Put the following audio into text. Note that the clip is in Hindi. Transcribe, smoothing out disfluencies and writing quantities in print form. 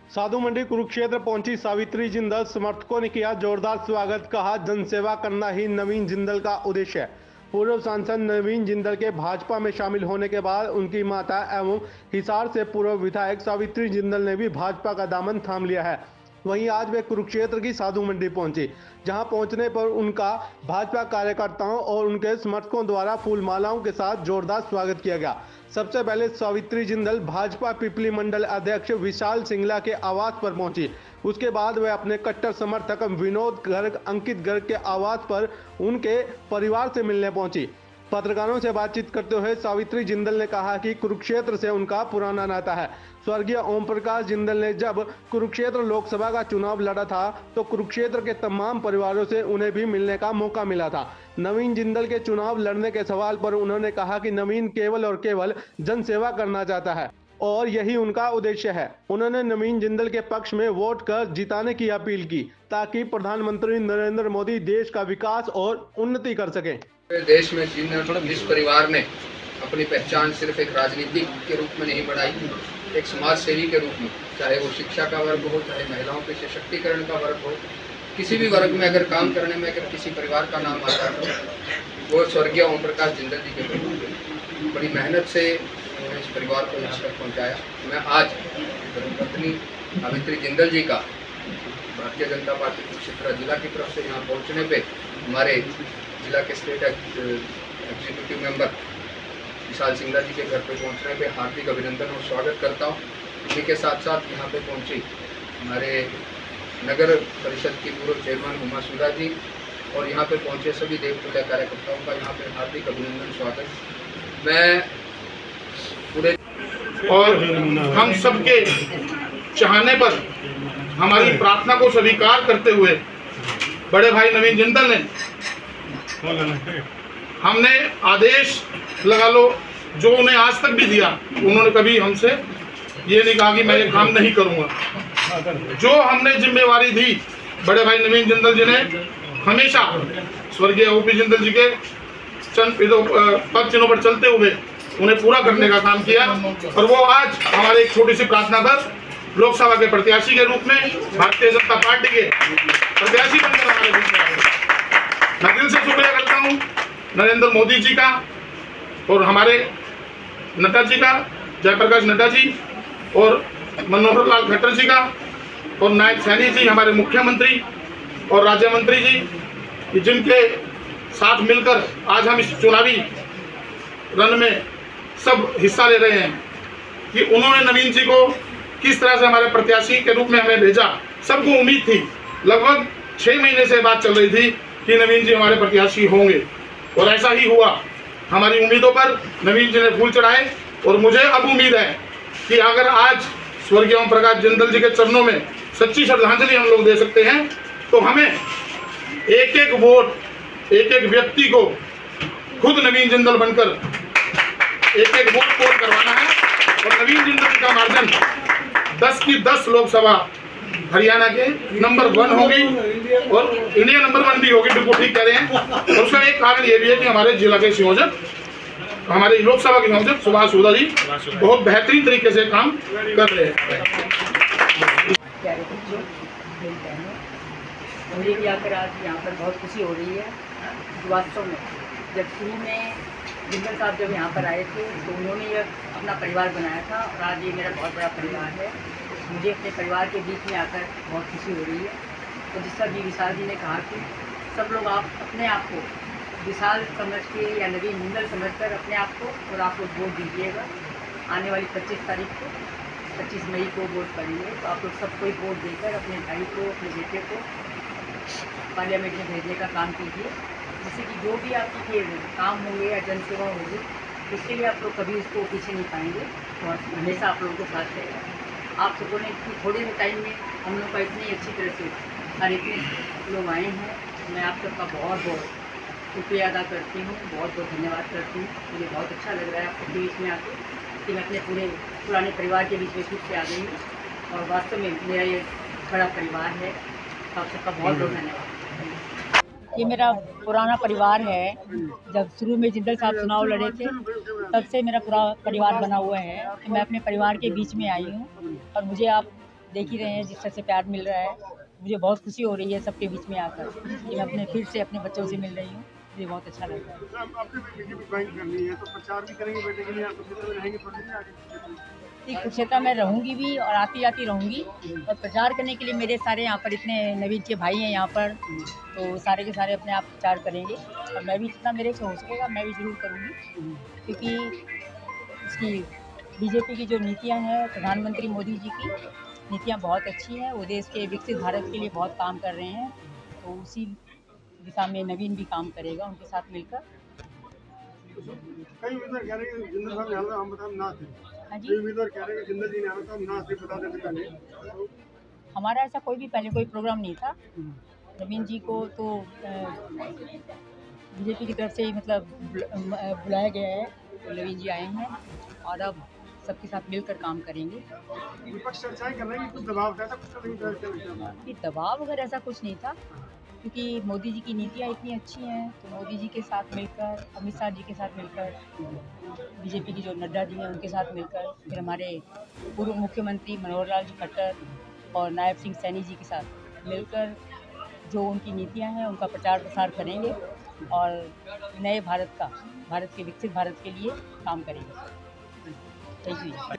साधु मंडी कुरुक्षेत्र पहुंची सावित्री जिंदल, समर्थकों ने किया जोरदार स्वागत। कहा, जनसेवा करना ही नवीन जिंदल का उद्देश्य है। पूर्व सांसद नवीन जिंदल के भाजपा में शामिल होने के बाद उनकी माता एवं हिसार से पूर्व विधायक सावित्री जिंदल ने भी भाजपा का दामन थाम लिया है। वहीं आज वे कुरुक्षेत्र की साधु मंडी पहुंचे, जहां पहुंचने पर उनका भाजपा कार्यकर्ताओं और उनके समर्थकों द्वारा फूल मालाओं के साथ जोरदार स्वागत किया गया। सबसे पहले सावित्री जिंदल भाजपा पिपली मंडल अध्यक्ष विशाल सिंगला के आवास पर पहुंची। उसके बाद वे अपने कट्टर समर्थक विनोद गर्ग, अंकित गर्ग के आवास पर उनके परिवार से मिलने पहुंची। पत्रकारों से बातचीत करते हुए सावित्री जिंदल ने कहा कि कुरुक्षेत्र से उनका पुराना नाता है। स्वर्गीय ओम प्रकाश जिंदल ने जब कुरुक्षेत्र लोकसभा का चुनाव लड़ा था तो कुरुक्षेत्र के तमाम परिवारों से उन्हें भी मिलने का मौका मिला था। नवीन जिंदल के चुनाव लड़ने के सवाल पर उन्होंने कहा कि नवीन केवल और केवल जनसेवा करना चाहता है और यही उनका उद्देश्य है। उन्होंने नवीन जिंदल के पक्ष में वोट कर जिताने की अपील की ताकि प्रधानमंत्री नरेंद्र मोदी देश का विकास और उन्नति कर सकें। देश में जिस परिवार ने अपनी पहचान सिर्फ एक राजनीतिक के रूप में नहीं बनाई, एक समाज सेवी के रूप में, चाहे वो शिक्षा का वर्ग हो, चाहे महिलाओं के सशक्तिकरण का वर्ग हो, किसी भी वर्ग में अगर काम करने में अगर किसी परिवार का नाम आता है तो वो स्वर्गीय ओम प्रकाश जिंदल जी के परिवार बड़ी मेहनत से इस परिवार को यहाँ तक पहुँचाया। मैं आज धर्मपत्नी सावित्री जिंदल जी का भारतीय जनता पार्टी कुरुक्षेत्र जिला की तरफ से यहाँ पहुँचने पे हमारे जिला के स्टेट एग्जीक्यूटिव मेंबर विशाल सिंगला जी के घर पे पहुंचने पे हार्दिक अभिनंदन और स्वागत करता हूं। इसी के साथ साथ यहाँ पे पहुंची हमारे नगर परिषद की पूर्व चेयरमैन हुमा सुधा जी और यहाँ पे पहुंचे सभी देवतुल्य कार्यकर्ताओं का यहाँ पे हार्दिक अभिनंदन स्वागत। मैं पूरे और हम सबके चाहने पर हमारी प्रार्थना को स्वीकार करते हुए बड़े भाई नवीन जिंदल ने हमने आदेश लगा लो जो उन्हें आज तक भी दिया। उन्होंने कभी हमसे ये नहीं कहा कि मैं ये काम नहीं करूंगा। जो हमने जिम्मेवारी दी बड़े भाई नवीन जिंदल जी ने हमेशा स्वर्गीय ओपी जिंदल जी के पद चिन्हों पर चलते हुए उन्हें पूरा करने का काम किया और वो आज हमारे एक छोटी सी प्रार्थना पर लोकसभा के प्रत्याशी के रूप में भारतीय जनता पार्टी के प्रत्याशी बनकर हमारे बीच में आए। मैं दिल से शुक्रिया करता हूँ नरेंद्र मोदी जी का और हमारे नड्डा जी का, जयप्रकाश नड्डा जी और मनोहर लाल खट्टर जी का और नायब सैनी जी हमारे मुख्यमंत्री और राज्य मंत्री जी, जिनके साथ मिलकर आज हम इस चुनावी रण में सब हिस्सा ले रहे हैं कि उन्होंने नवीन जी को किस तरह से हमारे प्रत्याशी के रूप में हमें भेजा। सबको उम्मीद थी, लगभग 6 महीने से बात चल रही थी कि नवीन जी हमारे प्रत्याशी होंगे और ऐसा ही हुआ। हमारी उम्मीदों पर नवीन जी ने फूल चढ़ाए और मुझे अब उम्मीद है कि अगर आज स्वर्गीय ओम प्रकाश जिंदल जी के चरणों में सच्ची श्रद्धांजलि हम लोग दे सकते हैं तो हमें एक एक वोट, एक एक व्यक्ति को खुद नवीन जिंदल बनकर एक एक वोट पोल करवाना है और नवीन जिंदल का मार्जिन 10 की 10 लोकसभा हरियाणा के नंबर 1 होगी और इंडिया नंबर 1 भी होगी। बिल्कुल ठीक कह रहे हैं। और उसका एक कारण ये भी है कि हमारे जिला के संयोजक, हमारे लोकसभा के संयोजक सुभाष सुधा जी बहुत बेहतरीन तरीके से काम कर रहे हैं। मुझे भी आकर आज यहाँ पर बहुत खुशी हो रही है। वास्तव में जब शुरू में जिंदल साहब जब यहाँ पर आए थे तो उन्होंने ये अपना परिवार बनाया था और आज ये मेरा बहुत बड़ा परिवार है। मुझे अपने परिवार के बीच में आकर बहुत खुशी हो रही है। तो जिस तरह जी विशाल जी ने कहा कि सब लोग आप अपने आप को विशाल समझ के या नवीन जिंदल समझ कर अपने आप को और आप लोग वोट दीजिएगा। आने वाली 25 तारीख को 25 मई को वोट पड़ेंगे तो आप लोग सबको ही वोट देकर अपने भाई को, अपने बेटे को पार्लियामेंट में भेजने का काम कीजिए, जिससे कि जो भी आपके काम होंगे या जनसेवा होगी उसके लिए आप लोग कभी उसको पीछे नहीं पाएंगे और हमेशा आप लोगों के साथ रहेगा। आप सबों ने थोड़े से टाइम में हम लोग का इतनी अच्छी तरह से हर इतने लोग आए हैं। मैं आप सबका बहुत बहुत शुक्रिया अदा करती हूँ, बहुत बहुत धन्यवाद करती हूँ। मुझे बहुत अच्छा लग रहा है आपके बीच में आके कि मैं अपने पूरे पुराने परिवार के बीच में फिर से आ गई हूँ और वास्तव में मेरा ये बड़ा परिवार है। आप सबका बहुत बहुत धन्यवाद। ये मेरा पुराना परिवार है। जब शुरू में जिंदल साहब चुनाव लड़े थे तब से मेरा पूरा परिवार बना हुआ है। मैं अपने परिवार के बीच में आई हूँ और मुझे आप देख ही रहे हैं जिस तरह से प्यार मिल रहा है। मुझे बहुत खुशी हो रही है सबके बीच में आकर कि मैं अपने फिर से अपने बच्चों से मिल रही हूँ। मुझे बहुत अच्छा लग रहा है। आपने भी बीजेपी ज्वाइन कर ली है तो प्रचार भी करेंगे बेटे के लिए, आप कुरुक्षेत्र में रहेंगे थोड़ी देर आगे? ठीक, कुरुक्षेत्र में रहूँगी भी और आती जाती रहूँगी, और प्रचार करने के लिए मेरे सारे यहाँ पर इतने नवीन के भाई हैं यहाँ पर, तो सारे के सारे अपने आप प्रचार करेंगे, और मैं भी जितना मेरे से हो सकेगा मैं भी ज़रूर करूँगी, क्योंकि उसकी बीजेपी की जो नीतियाँ हैं, प्रधानमंत्री मोदी जी की नीतियाँ बहुत अच्छी हैं। वो देश के विकसित भारत के लिए बहुत काम कर रहे हैं, तो उसी दिशा में नवीन भी काम करेगा उनके साथ मिलकर। कई उम्मीदवार कह रहे हैं कि जिंदल साहब ने आना था, हम बता ना थे। हाँ जी, कई उम्मीदवार कह रहे हैं कि जिंदल जी ने आना था, हम ना थे, बता देते पहले। तो हमारा ऐसा कोई भी पहले कोई प्रोग्राम नहीं था। नवीन जी को तो बीजेपी की तरफ से ही मतलब बुलाया गया है, तो नवीन जी आए हैं और अब सबके साथ मिलकर काम करेंगे। विपक्ष चर्चाएं कर रहे हैं कि कुछ दबाव था, ऐसा कुछ तो नहीं था। कि दबाव वगैरह ऐसा कुछ नहीं था, क्योंकि मोदी जी की नीतियाँ इतनी अच्छी हैं, तो मोदी जी के साथ मिलकर, अमित शाह जी के साथ मिलकर, बीजेपी की जो नड्डा जी हैं उनके साथ मिलकर, फिर हमारे पूर्व मुख्यमंत्री मनोहर लाल जी खट्टर और नायब सिंह सैनी जी के साथ मिलकर जो उनकी नीतियाँ हैं उनका प्रचार प्रसार करेंगे और नए भारत के विकसित भारत के लिए काम करेंगे। Thank you.